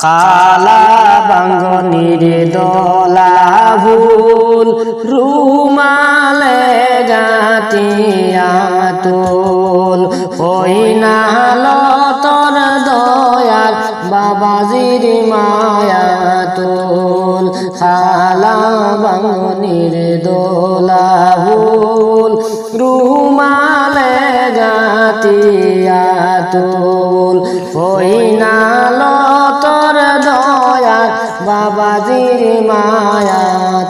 কালা বাঙ্গনির দলা ভুল রুমালে গাতিয়া তুল হইনাল তোর দয়ার বাবাজির মায়া তুল কালা বাঙ্গনির দলা ভুল রুমালে গাতিয়া তুল হইনাল তোর দয়ার বাবাজির মায়া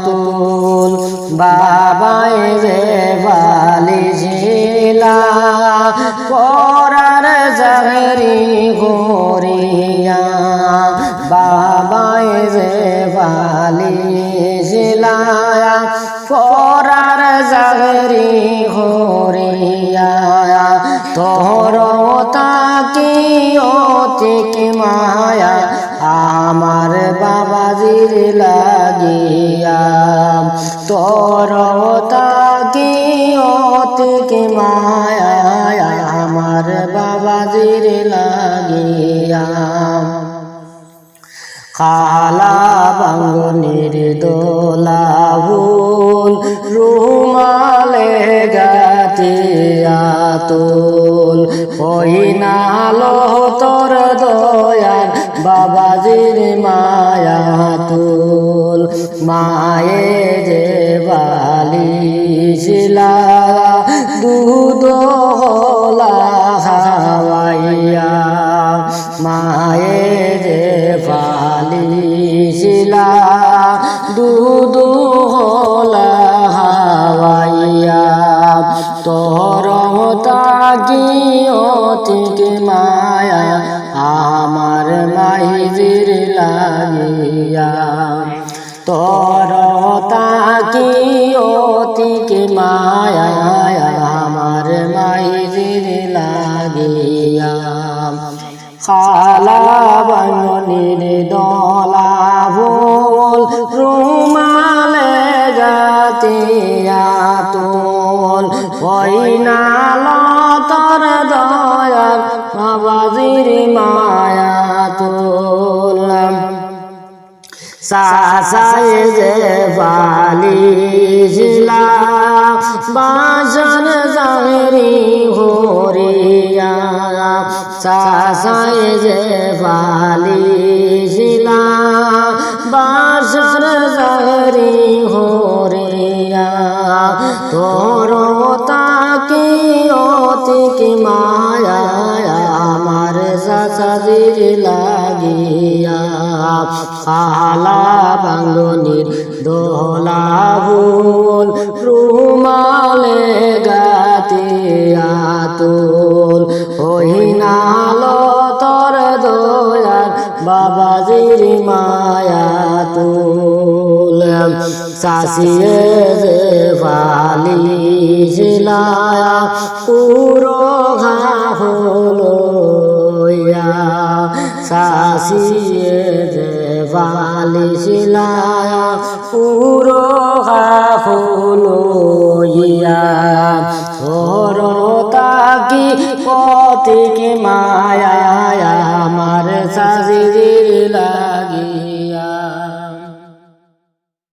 তুল বাবায় যে বালিশিলা পরার জাহেরি ঘরিয়া বাবায় যে বালিশিলা পরার জাহেরি ঘরিয়া তোর তাকি অতিক মায়া আমার বাবাজির লাগিয়া তোর তাকি অতিক মায়া আমার বাবাজির লাগিয়া কালা বাঙ্গনির দোলা ভুল রুমালে গাতিয়া তুল হইনালো তোর দয়ার বাবাজির মায়া তুল মায়ে যে বালিশিলা দুধ হলা হাওয়াইয়া মায়ে যে বালিশিলা দুধ হলা হাওয়াইয়া তোর তাকি অতিক মায়া আমার মাইজির লাগিয়া তোর তাকি অতিক মায়া আমার মাইজির লাগিয়া কালা বাঙ্গনির দলা ভুল রুমালে গাতিয়া তুল হইনাল তোর দয়ার বাবাজির মায়া তুল সাসায় যে বালিশিলা বাসন জাহেরি ঘরিয়া সাসায় যে বালিশিলা বাসন জাহেরি ঘরিয়া তোর তাকি অতিক মায়া আমার সাসাজির লাগিয়া কালা বাঙ্গনির দোলা ভুল রুমালে গাতিয়া তুল হইনাল তোর দয়ার বাবাজির মায়া তুল সাসিয়ে যে বালিশিলা পুরো ঘা হলো সাসিয়ে যে বালিশিলা পুরো ঘা হলো